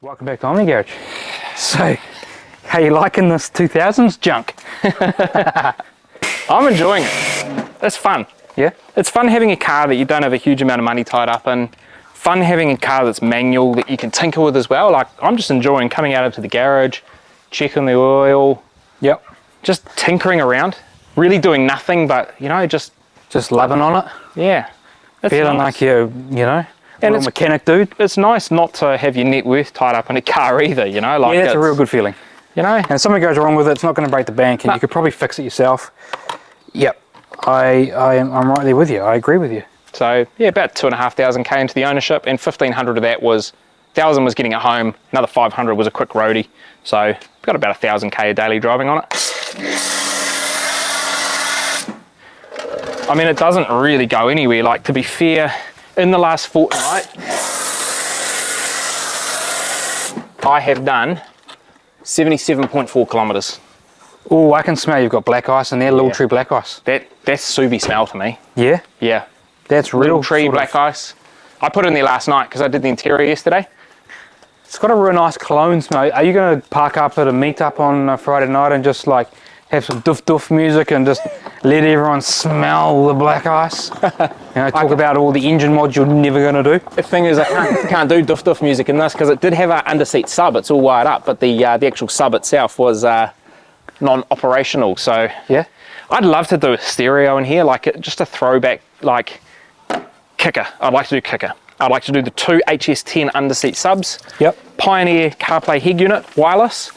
Welcome back to Omni Garage. So, how you liking this 2000s junk? I'm enjoying it. It's fun. Yeah? It's fun having a car that you don't have a huge amount of money tied up in. Fun having a car that's manual that you can tinker with as well. Like, I'm just enjoying coming out into the garage, checking the oil. Yep. Just tinkering around. Really doing nothing but, you know, just loving on it. Yeah. It's Feeling nice. like you know, And real mechanic dude. It's nice not to have your net worth tied up in a car either, you know? Like, Yeah, that's a real good feeling. You know? And if something goes wrong with it, it's not going to break the bank, and you could probably fix it yourself. Yep. I'm right there with you. I agree with you. So yeah, about 2,500 K into the ownership, and 1,500 of that was, 1,000 was getting it home, another 500 was a quick roadie. So got about 1,000 K of daily driving on it. I mean, it doesn't really go anywhere. Like, to be fair, in the last fortnight, I have done 77.4 kilometres. Oh, I can smell you've got black ice in there, little Yeah. tree black ice. That's Subi smell to me. Yeah? Yeah. That's real Little tree sort black ice. I put it in there last night because I did the interior yesterday. It's got a real nice cologne smell. Are you going to park up at a meetup on Friday night and just like have some doof music and just let everyone smell the black ice? You know, talk about all the engine mods you're never going to do. The thing is, I can't do doof music in this because it did have an underseat sub. It's all wired up, but the actual sub itself was non-operational. So Yeah? I'd love to do a stereo in here, like just a throwback, like kicker. I'd like to do kicker. I'd like to do the two HS10 underseat subs. Yep. Pioneer CarPlay head unit, wireless,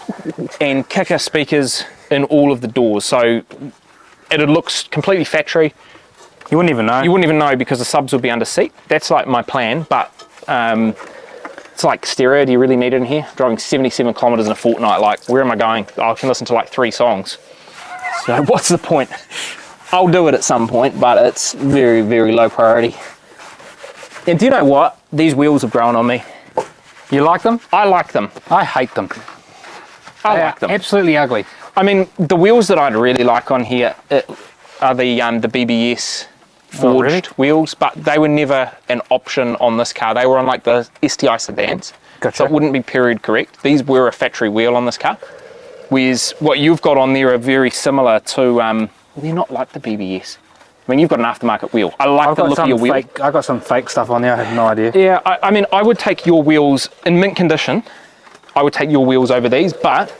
and kicker speakers in all of the doors. So it looks completely factory. You wouldn't even know. You wouldn't even know because the subs would be under seat. That's like my plan, but it's like stereo. Do you really need it in here? Driving 77 kilometers in a fortnight, like, where am I going? I can listen to like 3 songs. So what's the point? I'll do it at some point, but it's very, very low priority. And do you know what? These wheels have grown on me. You like them? I like them. I hate them. I They like are them. absolutely ugly. I mean, the wheels that I'd really like on here are the BBS forged really? wheels, but they were never an option on this car. They were on like the STI sedans, Gotcha. so it wouldn't be period correct. These were a factory wheel on this car, whereas what you've got on there are very similar to, well, they're not like the BBS. I mean, you've got an aftermarket wheel. I like the look of your wheel. I've got some fake stuff on there, I have no idea. Yeah, I mean, I would take your wheels in mint condition. I would take your wheels over these, but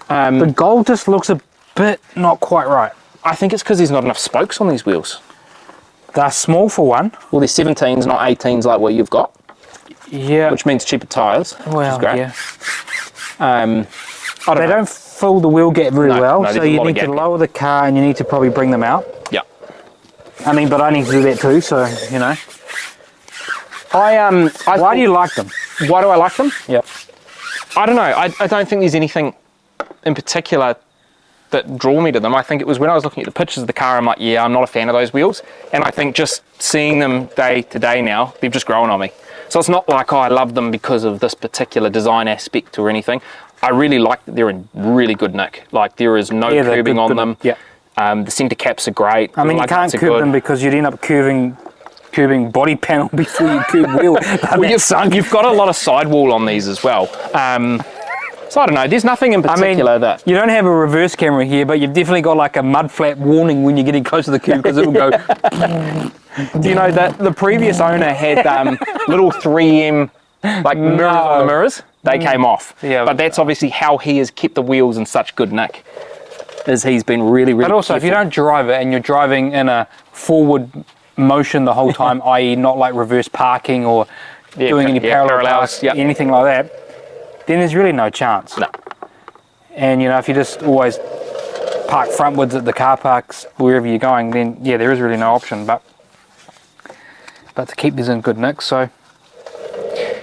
The gold just looks a bit not quite right. I think it's because there's not enough spokes on these wheels. They're small for one. Well, they're 17s, not 18s like what you've got, Yeah. which means cheaper tyres, which well, is great. yeah. I don't They know. don't fill the wheel gap very No, well, no, so there's a you lot of need to gap. lower the car and you need to probably bring them out. Yeah. I mean, but I need to do that too, so, you know. Why do you like them? Why do I like them? Yep. I don't know. I don't think there's anything in particular that drew me to them. I think it was when I was looking at the pictures of the car, I'm like, yeah, I'm not a fan of those wheels. And I think just seeing them day to day now, they've just grown on me. So it's not like, oh, I love them because of this particular design aspect or anything. I really like that they're in really good nick. Like, there is no Yeah, they're curbing good- on good- them. yeah. The centre caps are great. I mean, you Like, can't it's a curb good- them because you'd end up curbing body panel before you curb wheel. Well, you've got a lot of sidewall on these as well. So I don't know, there's nothing in particular that... You don't have a reverse camera here, but you've definitely got like a mud flap warning when you're getting close to the curb because it will go... Do you know that the previous owner had little 3M like mirrors on the mirrors? They came off. Yeah. But that's obviously how he has kept the wheels in such good nick. Is he's been really, really But also, if you careful. don't drive it and you're driving in a forward motion the whole time, i.e. not like reverse parking or doing any parallel parallels, parks, yep. anything like that, then there's really no chance. No. And you know, if you just always park frontwards at the car parks wherever you're going, then yeah, there is really no option. But to keep these in good nick, so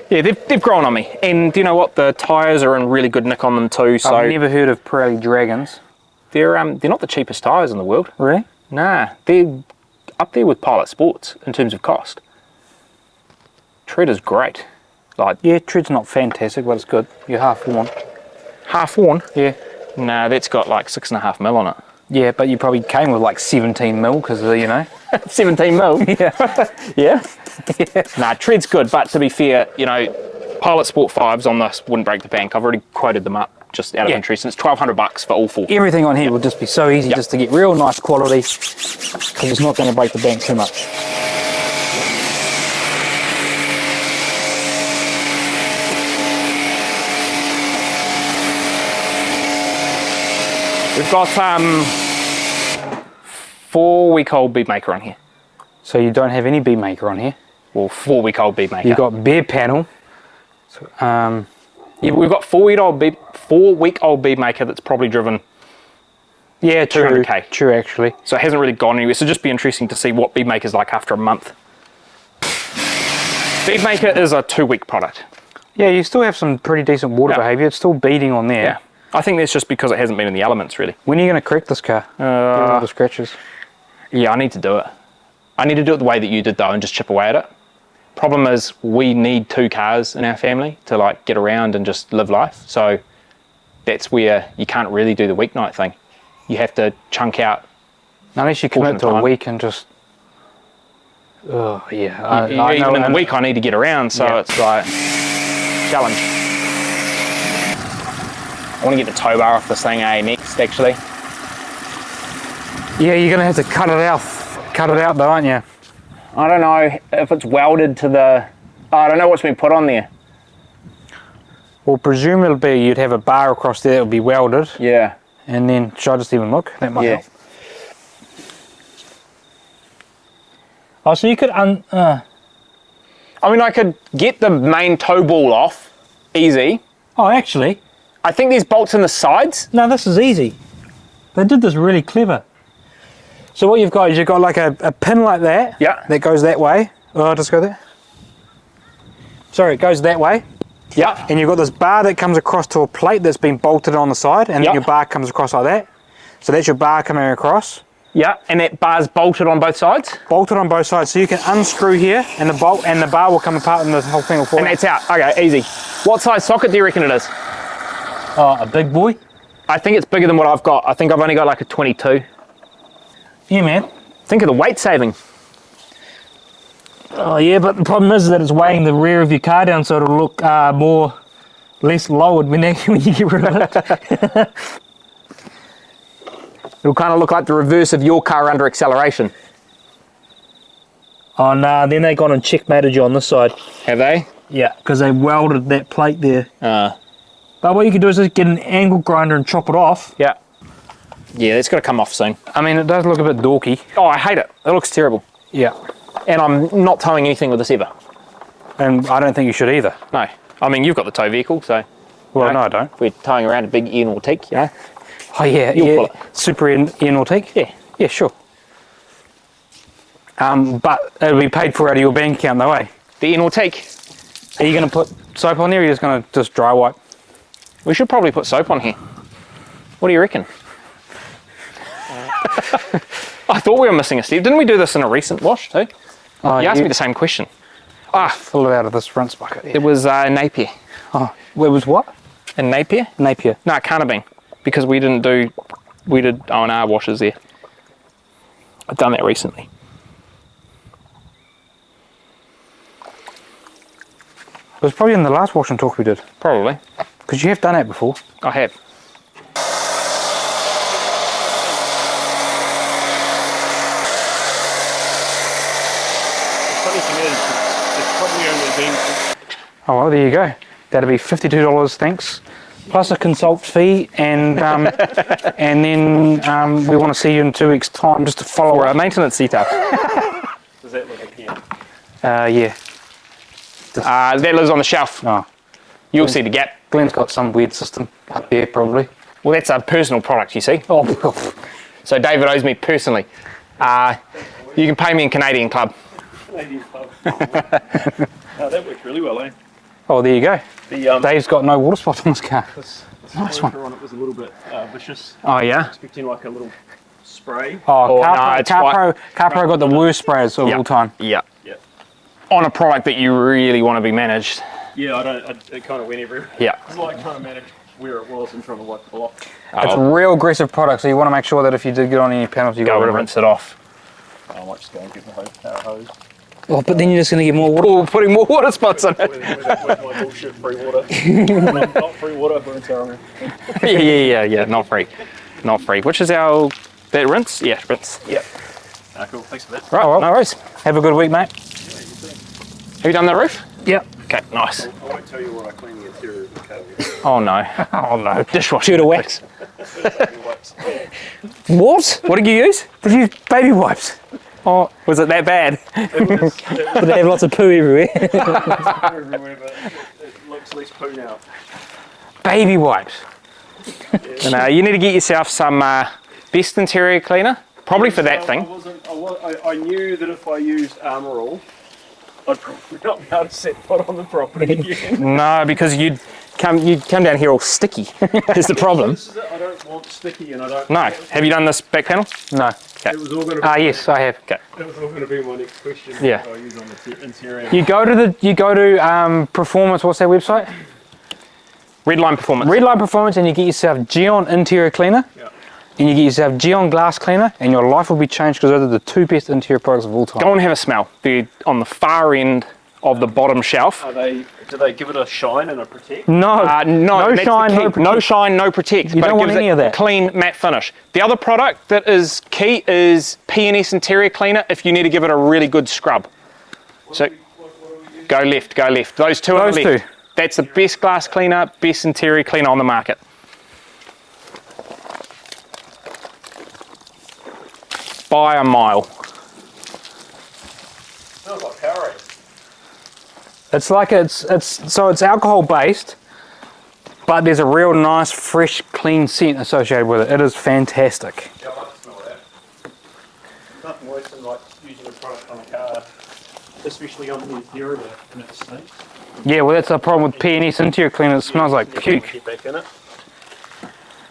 Yeah, they've grown on me. And do you know what? The tyres are in really good nick on them too. So I've never heard of Pirelli Dragons. they're not the cheapest tyres in the world. Really? Nah, they're up there with Pilot Sports in terms of cost. Tread is great. Like, Yeah, tread's not fantastic, but it's good. You're half worn. half worn. Yeah. Nah, that's got like 6.5 mil on it. Yeah, but you probably came with like 17 mil because, you know. 17 mil. Yeah. Yeah. Nah, tread's good, but to be fair, you know, Pilot Sport 5s on this wouldn't break the bank. I've already quoted them up just out of interest, and it's $1,200 for all 4. Everything on here will just be so easy just to get real nice quality, because it's not going to break the bank too much. We've got 4-week-old bead maker on here. So you don't have any bead maker on here? Well, 4-week-old bead maker. You've got bare panel. So, yeah, we've got 4-week-old bead maker that's probably driven. Yeah, true. 200k. True, actually. So it hasn't really gone anywhere. So just be interesting to see what bead maker's like after a month. Bead maker is a 2-week product. Yeah, you still have some pretty decent water behaviour. It's still beading on there. Yeah. I think that's just because it hasn't been in the elements, really. When are you going to correct this car? Get all the scratches. Yeah, I need to do it. I need to do it the way that you did, though, and just chip away at it. Problem is, we need 2 cars in our family to like get around and just live life. So that's where you can't really do the weeknight thing. You have to chunk out. Unless you commit to a week and just. Oh yeah. Even in the week, I need to get around, so it's like challenge. I want to get the tow bar off this thing next, actually. Yeah, you're gonna have to cut it out. Cut it out, though, aren't you? I don't know if it's welded to the. I don't know what's been put on there. Well, presumably you'd have a bar across there that would be welded. Yeah. And then, should I just even look? That might help. Oh, so you could I mean, I could get the main toe ball off, easy. Oh, actually. I think there's bolts in the sides. No, this is easy. They did this really clever. So what you've got is you've got like a pin like that. Yeah. That goes that way. Oh, just go there. Sorry, it goes that way. Yeah. And you've got this bar that comes across to a plate that's been bolted on the side, and then your bar comes across like that. So that's your bar coming across. Yeah, and that bar's bolted on both sides? Bolted on both sides, so you can unscrew here, and the bolt and the bar will come apart, and the whole thing will fall out. And that's out. Okay, easy. What size socket do you reckon it is? Oh, a big boy? I think it's bigger than what I've got. I think I've only got like a 22. Yeah, man. Think of the weight saving. Oh yeah, but the problem is that it's weighing the rear of your car down, so it'll look less lowered when you get rid of it. It'll kind of look like the reverse of your car under acceleration. Oh nah, then they gone and checkmated you on this side. Have they? Yeah, because they welded that plate there. But what you can do is just get an angle grinder and chop it off. Yeah. Yeah, it's got to come off soon. I mean, it does look a bit dorky. Oh, I hate it. It looks terrible. Yeah. And I'm not towing anything with this ever. And I don't think you should either. No. I mean, you've got the tow vehicle, so... Well, no, I don't. We're towing around a big Ian Ortique, you know? Oh, yeah, You'll pull it. Super Ian Ortique? Yeah. Yeah, sure. But it'll be paid for out of your bank account, though, eh? The Ian Ortique. Are you going to put soap on there, or are you just going to just dry wipe? We should probably put soap on here. What do you reckon? I thought we were missing a step. Didn't we do this in a recent wash too? Oh, you asked me the same question. Fill it out of this front bucket. Yeah. It was Napier. Oh, it was what? In Napier? Napier. No, it can't have been, because we did O&R washes there. I've done that recently. It was probably in the last wash and talk we did. Probably. Because you have done that before. I have. Oh well, there you go. That'll be $52, thanks, plus a consult fee, and and then we want to see you in 2 weeks' time just to follow a maintenance setup. Does that look like here? Yeah. That lives on the shelf. Oh, You'll see the gap. Glenn's got some weird system up there, probably. Well, that's a personal product, you see. Oh, So David owes me personally. You can pay me in Canadian Club. Canadian Club. No, that worked really well, eh? oh, there you go. The Dave's got no water spot on his car. Nice one. on it was a little bit vicious. Oh yeah. Expecting like a little spray. Oh, Oh, no, it's CarPro got the worst sprayers of all time. Yeah. Yeah. On a product that you really want to be managed. Yeah, it kind of went everywhere. Yeah. It's like trying to manage where it was and trying to wipe it off. It's a real aggressive product, so you want to make sure that if you did get on any penalty, you Go got and rid of it. rinse it off. I might just go and get the hose. Oh, but then you're just going to get more water. Or putting more water spots in it. With my bullshit free water. Not free water, but it's our Yeah, not free. Not free. Which is our, that rinse? Yeah, rinse. Yeah. Cool, thanks for that. Right, Oh, well. no worries. Have a good week, mate. Have you done the roof? Yep. Okay, nice. I won't tell you what I clean the interior of the car with. Oh no. Oh, no. Dishwasher. Shoot a wax. Wipes. What? What did you use? Did you use baby wipes? Oh, was it that bad? But they have lots of poo everywhere. Everywhere, but it looks less poo now. Baby wipes. No, you need to get yourself some best interior cleaner. Probably for that thing. I knew that if I used Armour All, I'd probably not be able to set foot on the property again. No, because you'd come down here all sticky. Is the problem? This is it, I don't want sticky and I don't... No. Have you done this back panel? No. It was all going to be... Yes, I have. Okay. That was all going to be my next question. Yeah. What I use on the interior. You go to Performance, what's that website? Redline Performance. Redline Performance, and you get yourself Geon Interior Cleaner, Yeah. and you get yourself Geon Glass Cleaner, and your life will be changed because those are the two best interior products of all time. Go and have a smell. They're on the far end of the bottom shelf. Do they give it a shine and a protect? No, No, that's the shine, key. no protect. No shine, no protect. You but don't it want gives any it of that. clean matte finish. The other product that is key is P&S Interior Cleaner if you need to give it a really good scrub. So go left, go left. Those two on Those the left. two. That's the best glass cleaner, best interior cleaner on the market. By a mile. Smells like Powerade. It's like it's alcohol based, but there's a real nice, fresh, clean scent associated with it. It is fantastic. Yeah, I like the smell of that. Nothing worse than like using a product on a car, especially on the interior, and it stinks. Yeah, well, that's the problem with P&S Interior Cleaner. It smells like puke. Get back in it.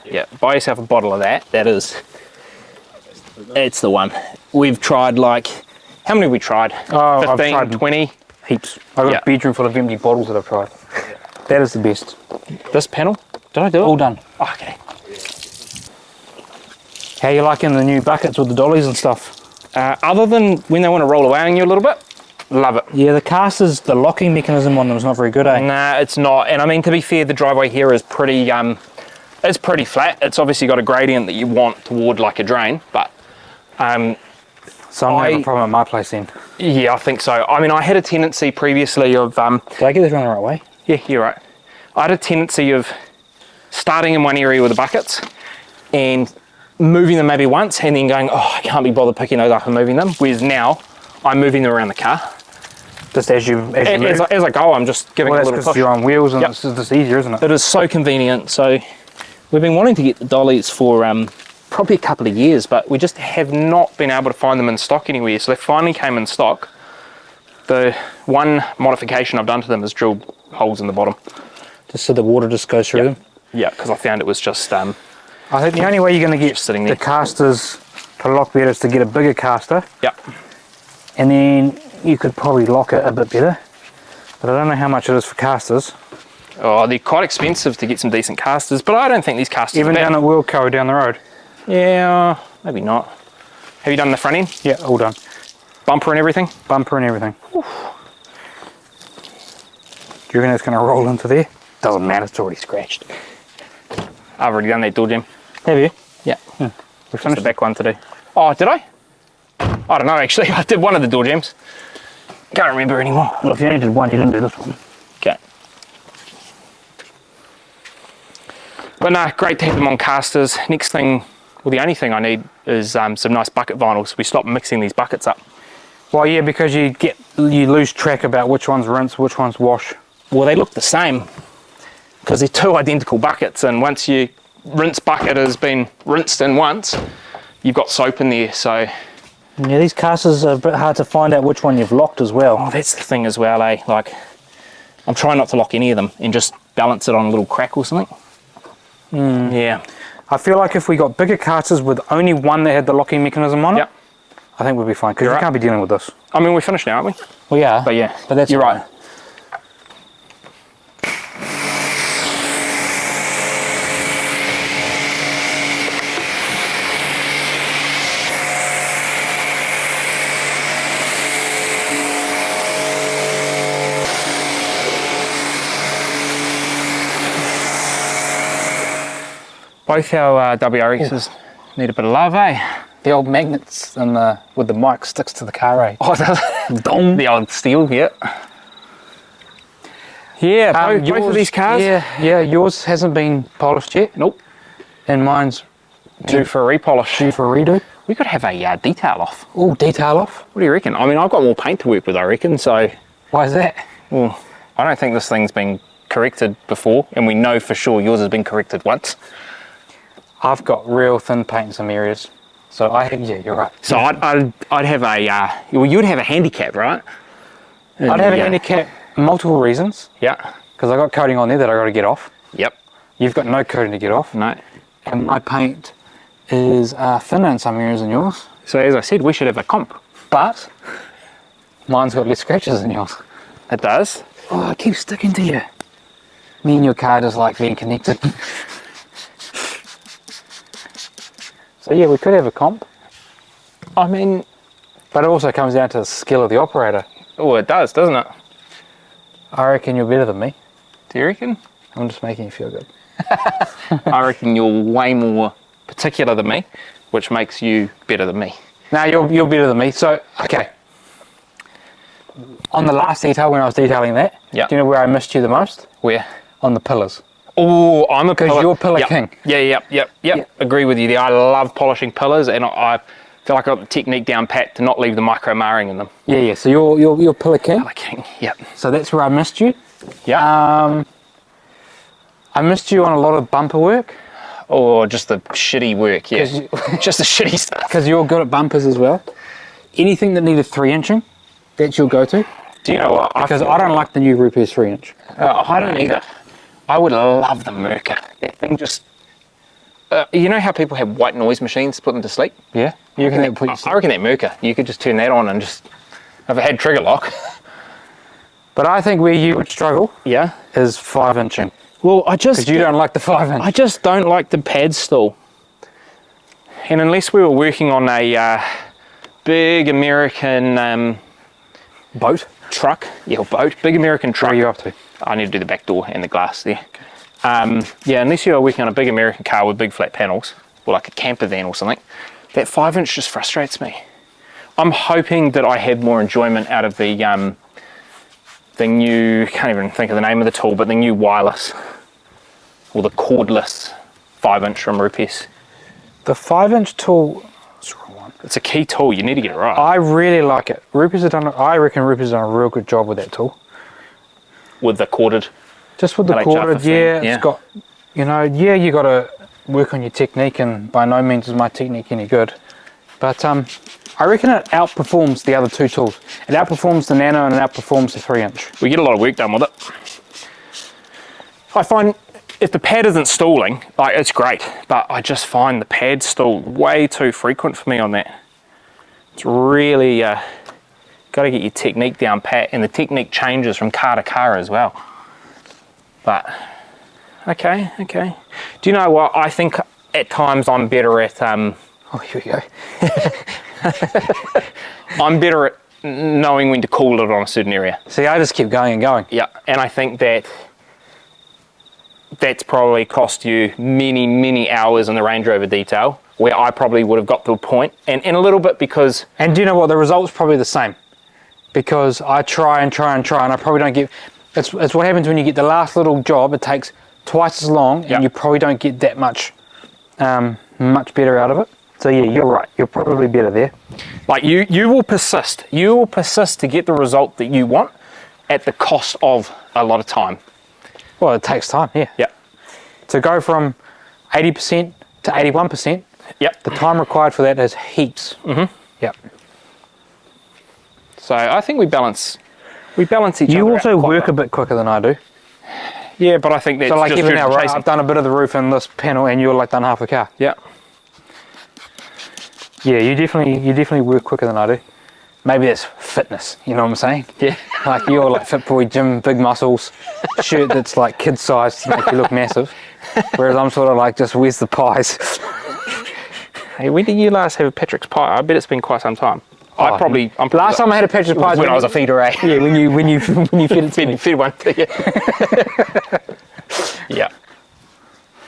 Yeah, buy yourself a bottle of that. It's the one. We've tried like, how many have we tried? Oh, I've 15, tried 20. Heaps. I've got Yeah. a bedroom full of empty bottles that I've tried. That is the best. This panel, did I do it? All done. Oh, okay. How you liking the new buckets with the dollies and stuff? Other than when they want to roll away on you a little bit, love it. Yeah, the casters, the locking mechanism on them is not very good, eh? Nah, it's not. And I mean, to be fair, the driveway here is pretty, it's pretty flat. It's obviously got a gradient that you want toward like a drain, but So I'm gonna have a problem at my place then. yeah, I think so. I mean, I had a tendency previously of, Did I get this wrong the right way? yeah, you're right. I had a tendency of starting in one area with the buckets and moving them maybe once and then going, oh, I can't be bothered picking those up and moving them. Whereas now, I'm moving them around the car. Just as you move. As I go, I'm just giving Well, a that's little because push. you're on wheels and Yep. it's just easier, isn't it? It is so convenient. So we've been wanting to get the dollies for probably a couple of years, but we just have not been able to find them in stock anywhere. So they finally came in stock. The one modification I've done to them is drilled holes in the bottom. Just so the water just goes through them. Yeah, because I found it was just, I think the only way you're going to get Just sitting the there. casters to lock better is to get a bigger caster, yeah. and then you could probably lock it a bit better. But I don't know how much it is for casters. Oh, they're quite expensive to get some decent casters, but I don't think these casters Even are bad. down at Wilco down the road. Yeah, maybe not. Have you done the front end? Yeah, all done. Bumper and everything? Bumper and everything. Do you reckon it's going to roll into there? Doesn't matter, it's already scratched. I've already done that door jam. Have you? Yeah. We Just finished the back one today. Oh, did I? I don't know, actually. I did one of the door jams. Can't remember anymore. Well, if you only did one, you didn't do this one. Okay. But no, great to have them on casters. Next thing, well, the only thing I need is some nice bucket vinyl, so we stop mixing these buckets up. Well, yeah, because you lose track about which one's rinse, which one's wash. Well, they look the same because they're two identical buckets, and once your rinse bucket has been rinsed in once, you've got soap in there. So, Yeah, these casters are a bit hard to find out which one you've locked as well. oh, that's the thing as well, eh? Like, I'm trying not to lock any of them and just balance it on a little crack or something. Yeah. I feel like if we got bigger casters with only one that had the locking mechanism on it, Yep. I think we'd be fine, because You're you right. can't be dealing with this. I mean, we're finished now, aren't we? Well, yeah. But yeah, But that's you're fine. right. Both our WRXs need a bit of love, eh? The old magnets and with the mic sticks to the car, eh? Oh, the old steel, yeah. Yeah, both of these cars. Yeah, yours hasn't been polished yet. Nope. And mine's Due for a repolish. due for a redo. We could have a detail off. Oh, detail off. What do you reckon? I mean, I've got more paint to work with, I reckon, so... Why is that? Well, I don't think this thing's been corrected before, and we know for sure yours has been corrected once. I've got real thin paint in some areas. So yeah, you're right. So I'd have a, well, you'd have a handicap, right? I'd have a handicap, multiple reasons. Yeah. Because I got coating on there that I got to get off. Yep. You've got no coating to get off. No. And my paint is thinner in some areas than yours. So as I said, we should have a comp. But mine's got less scratches than yours. It does. Oh, I keep sticking to you. Me and your car just like being connected. So yeah, we could have a comp. I mean... But it also comes down to the skill of the operator. Oh, it does, doesn't it? I reckon you're better than me. Do you reckon? I'm just making you feel good. I reckon you're way more particular than me, which makes you better than me. Now you're better than me. So, okay. On the last detail, when I was detailing that, Yeah. do you know where I missed you the most? Where? On the pillars. Oh, I'm a pillar. Because you're pillar Yep. king. Yeah. Agree with you there. I love polishing pillars, and I feel like I've got the technique down pat to not leave the micro marring in them. Yeah. So you're pillar king. Pillar king. Yep. So that's where I missed you. Yeah. I missed you on a lot of bumper work. Or just the shitty work. Yeah. Just the shitty stuff. Because you're good at bumpers as well. Anything that needed 3-inching, that's your go-to. Do you know what? Because I don't like the new Rupes 3-inch. I don't either. I would love the Merca. That thing just... you know how people have white noise machines to put them to sleep? Yeah. I reckon that Merca, you could just turn that on and just... If it had trigger lock. But I think where you would struggle Yeah. is 5-inching. Well, I just... Because you don't like the 5-inch. I just don't like the pad stall. And unless we were working on a big American boat. truck, boat, big American truck. Where are you off to? I need to do the back door and the glass there. Yeah, unless you are working on a big American car with big flat panels, or like a camper van or something, that 5-inch just frustrates me. I'm hoping that I have more enjoyment out of the new, can't even think of the name of the tool, but the new wireless, or the cordless 5-inch from Rupes. The 5-inch tool, that's the wrong one. It's a key tool, you need to get it right. I really like it. I reckon Rupes has done a real good job with that tool. With the corded. Just with the LHR corded, 15, yeah, yeah. it's got, you got to work on your technique, and by no means is my technique any good. But I reckon it outperforms the other two tools. It outperforms the Nano and it outperforms the 3-inch. We get a lot of work done with it. I find if the pad isn't stalling, like, it's great, but I just find the pad stall way too frequent for me on that. It's really got to get your technique down pat, and the technique changes from car to car as well. But okay. Do you know what? I think at times I'm better at Oh, here we go. I'm better at knowing when to call it on a certain area. See, I just keep going and going. Yeah, and I think that's probably cost you many hours in the Range Rover detail, where I probably would have got to a point, and a little bit because... And do you know what? The result's probably the same. Because I try and I probably don't get... It's what happens when you get the last little job. It takes twice as long, and you probably don't get that much better out of it. So yeah, you're right. You're probably better there. Like you will persist. You will persist to get the result that you want at the cost of a lot of time. Well, it takes time, yeah. Yeah. To go from 80% to 81%, Yep. the time required for that is heaps. Mm-hmm. Yep. So I think we balance each other. You also out quite work well. a bit quicker than I do. Yeah, but I think that's So like just even due now, to right, chasing. I've done a bit of the roof in this panel, and you're like done half a car. Yeah. Yeah, you definitely work quicker than I do. Maybe that's fitness, you know what I'm saying? Yeah. Like you're like fit boy, gym, big muscles, shirt that's like kid size to make you look massive. Whereas I'm sort of like, just where's the pies? Hey, when did you last have a Patrick's pie? I bet it's been quite some time. I'm probably Last time I had a Patrick's pie when I was a feeder, eh? Yeah, when you fed it to me. Fed one. Yeah. Yeah.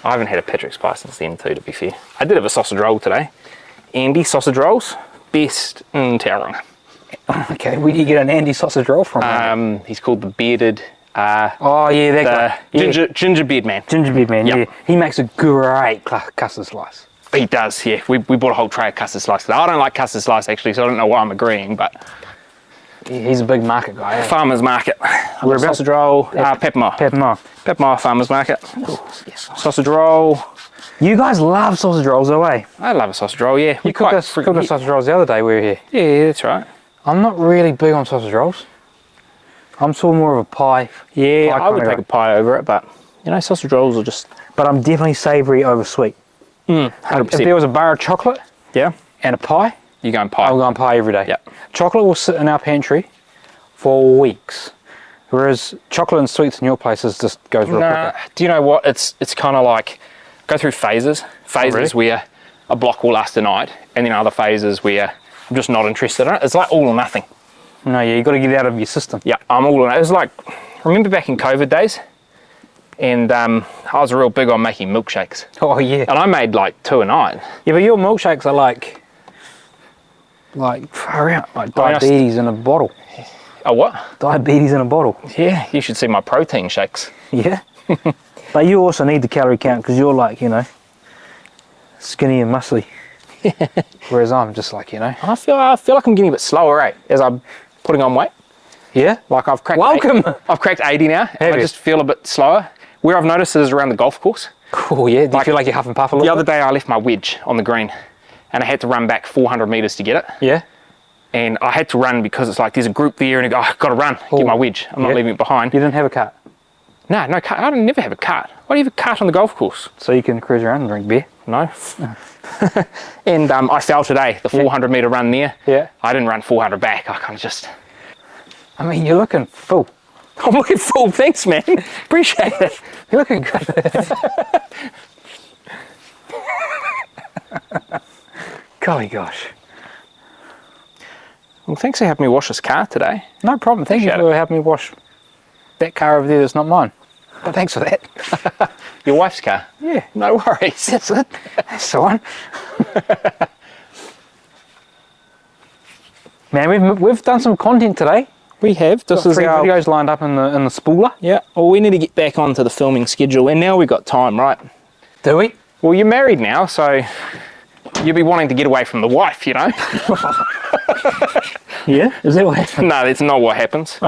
I haven't had a Patrick's pie since then too, to be fair. I did have a sausage roll today. Andy sausage rolls, best in Tauranga. Okay, where do you get an Andy sausage roll from? He's called the Bearded. Oh yeah, that guy. Yeah. Gingerbread man. Gingerbread man, Yep. yeah. He makes a great custard slice. He does, yeah. We bought a whole tray of custard slice today. I don't like custard slice actually, so I don't know why I'm agreeing, but He's a big market guy. Eh? Farmers Market. Whereabouts? Sausage roll, Peppermore. Peppermore Farmers Market. Yes. Sausage roll. You guys love sausage rolls, though, eh? I love a sausage roll, yeah. You cooked us sausage rolls the other day we were here. Yeah, that's right. I'm not really big on sausage rolls. I'm sort of more of a pie. Yeah, pie I would kinda take guy. a pie over it, but you know, sausage rolls are just But I'm definitely savoury over sweet. 100%. If there was a bar of chocolate yeah, and a pie, you're going pie. I'll go on pie every day. Yep. Chocolate will sit in our pantry for weeks. Whereas chocolate and sweets in your places just goes real Nah, quick. do you know what? It's kind of like go through phases. Phases really? where a block will last a night, and then other phases where I'm just not interested in it. It's like all or nothing. No, yeah, you got to get it out of your system. Yeah, I'm all in. It was like, remember back in COVID days? And I was real big on making milkshakes. Oh yeah. And I made like 2 a night. Yeah, but your milkshakes are like far out, like I mean, diabetes in a bottle. Oh, what? Diabetes in a bottle. Yeah, you should see my protein shakes. Yeah. But you also need the calorie count because you're like, you know, skinny and muscly. Whereas I'm just like, you know. I feel like I'm getting a bit slower, right? As I'm putting on weight. Yeah. Like I've cracked Welcome. I've cracked 80 now. And I you? just feel a bit slower. Where I've noticed it is around the golf course. Cool, yeah. Do you feel like you huff and puff a The little other day I left my wedge on the green and I had to run back 400 metres to get it. Yeah. And I had to run because it's like there's a group there and I go, I've got to run, Oh, get my wedge. I'm not yeah. leaving it behind. You didn't have a cart, No cart. I don't never have a cart. Why do you have a cart on the golf course? so you can cruise around and drink beer. No. And I fell today, the 400 metre run there. Yeah. I didn't run 400 back. I kind of just, I mean, you're looking full. I'm looking full. Thanks, man. Appreciate it. You're looking good. Golly gosh. Well, thanks for helping me wash this car today. No problem. Thank you Appreciate for helping me wash that car over there that's not mine. But thanks for that. Your wife's car. Yeah. No worries. That's it. That's the one. Man, we've done some content today. We have. This Got is 3 our videos lined up in the spooler. Yeah. Well, we need to get back onto the filming schedule, and now we've got time, right? Do we? Well, you're married now, so you'll be wanting to get away from the wife, you know? Yeah. Is that what happened? No, that's not what happens.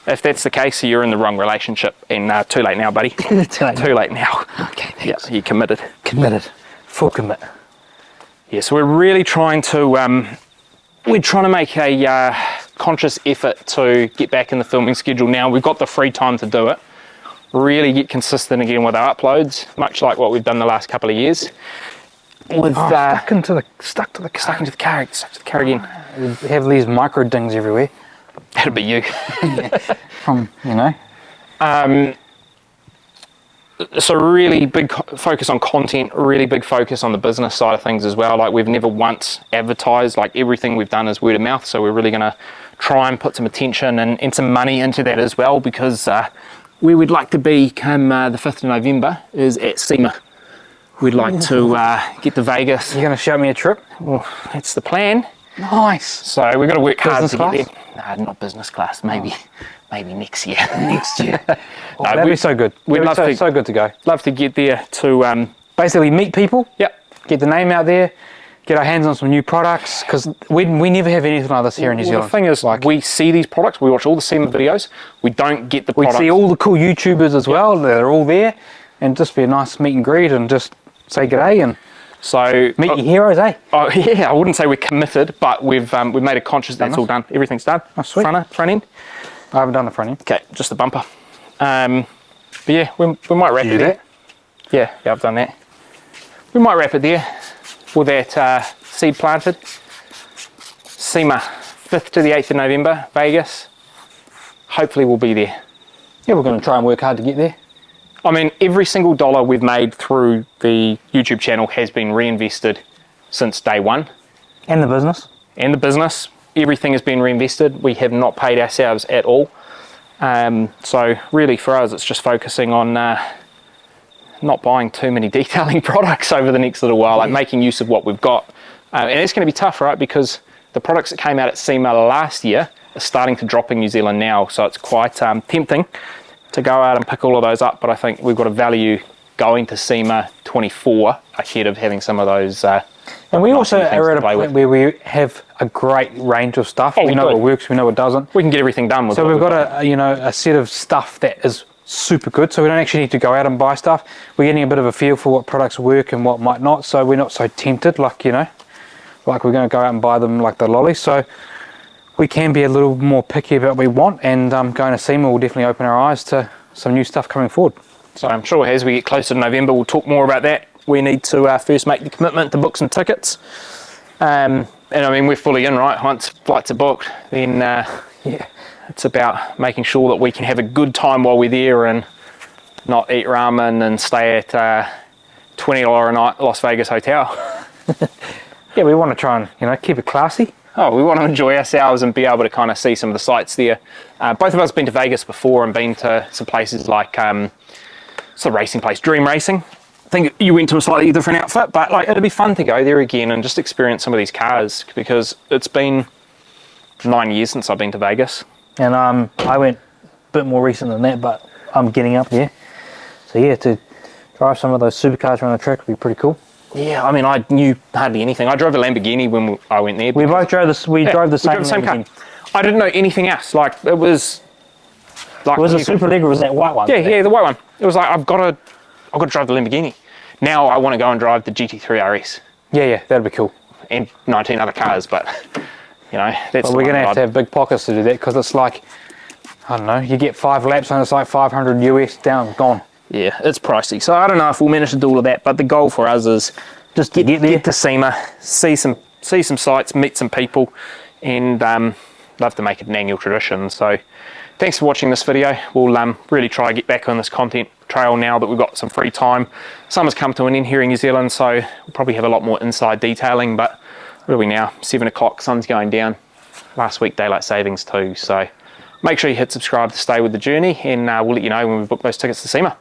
If that's the case, you're in the wrong relationship, and too late now, buddy. Too Too late now. Okay, Yeah, thanks. you're committed. Committed. Full commit. Yeah, so we're really trying to make a conscious effort to get back in the filming schedule now. We've got the free time to do it. Really get consistent again with our uploads, much like what we've done the last couple of years. With stuck into the car. stuck into the car again. We have these micro dings everywhere. That'll be you. From, you know. So really big focus on content, really big focus on the business side of things as well. Like we've never once advertised, like everything we've done is word of mouth. So we're really going to try and put some attention and some money into that as well, because where we'd like to be come the 5th of November is at SEMA. We'd like to get to Vegas. You're going to show me a trip? Well, that's the plan. Nice. So we've got to work hard Business to class? get there. No, not business class. Maybe next year. Next year. Oh, No, that'd be so good. we'd That'd be love to- so good to go. Love to get there to. Basically, meet people, Yep. get the name out there, get our hands on some new products, because we never have anything like this here in New Well, Zealand. the thing is, like, we see these products, we watch all the SEMA videos, we don't get the we products. see all the cool YouTubers as well. They're all there, and just be a nice meet and greet and just say g'day and So meet your heroes, eh? Oh yeah, I wouldn't say we're committed, but we've made a conscious. That's all done. Everything's done. Oh, sweet. Front end. I haven't done the front end. Okay, just the bumper. But yeah, we might wrap Did it you do there. Yeah, I've done that. We might wrap it there with that seed planted. SEMA, 5th to the 8th of November, Vegas. Hopefully we'll be there. Yeah, we're going to try and work hard to get there. I mean, every single dollar we've made through the YouTube channel has been reinvested since day one. And the business. And the business, everything has been reinvested. We have not paid ourselves at all. So really for us, it's just focusing on not buying too many detailing products over the next little while, like making use of what we've got. And it's going to be tough, right? Because the products that came out at SEMA last year are starting to drop in New Zealand now. So it's quite tempting to go out and pick all of those up. But I think we've got a value going to SEMA 24 ahead of having some of those. And we also things are to at a play point with. where we have a great range of stuff. Oh, we we know do. what works, we know what doesn't. We can get everything done with So what we've got a set of stuff that is super good. So we don't actually need to go out and buy stuff. We're getting a bit of a feel for what products work and what might not. So we're not so tempted, like like we're going to go out and buy them like the lollies. So we can be a little more picky about what we want, and going to SEMA will definitely open our eyes to some new stuff coming forward. So I'm sure as we get closer to November, we'll talk more about that. We need to first make the commitment to book some tickets. And I mean, we're fully in, right? Once flights are booked, then it's about making sure that we can have a good time while we're there and not eat ramen and stay at $20 a night Las Vegas hotel. Yeah, we want to try and keep it classy. Oh, we want to enjoy ourselves and be able to kind of see some of the sights there. Both of us have been to Vegas before and been to some places like, it's a racing place, Dream Racing. I think you went to a slightly different outfit, but like it'd be fun to go there again and just experience some of these cars, because it's been 9 years since I've been to Vegas. And I went a bit more recent than that, but I'm getting up there. So yeah, to drive some of those supercars around the track would be pretty cool. Yeah, I mean, I knew hardly anything. I drove a Lamborghini when I went there. We both drove this. We drove the same car. Lamborghini. I didn't know anything else. Like it was. Like, Was it Super League or was that white one? Yeah, the white one. It was like I've got to drive the Lamborghini. Now I want to go and drive the GT3 RS. Yeah, that'd be cool. And 19 other cars, but that's. But we're gonna have to have big pockets to do that, because it's like, I don't know, you get 5 laps and it's like 500 US down, gone. Yeah, it's pricey. So I don't know if we'll manage to do all of that, but the goal for us is Just to get there. get to SEMA, see some sights, meet some people, and love to make it an annual tradition. So thanks for watching this video. We'll really try to get back on this content trail now that we've got some free time. Summer's come to an end here in New Zealand, so we'll probably have a lot more inside detailing, but what are we now? 7 o'clock, sun's going down. Last week, daylight savings too. So make sure you hit subscribe to stay with the journey, and we'll let you know when we've booked those tickets to SEMA.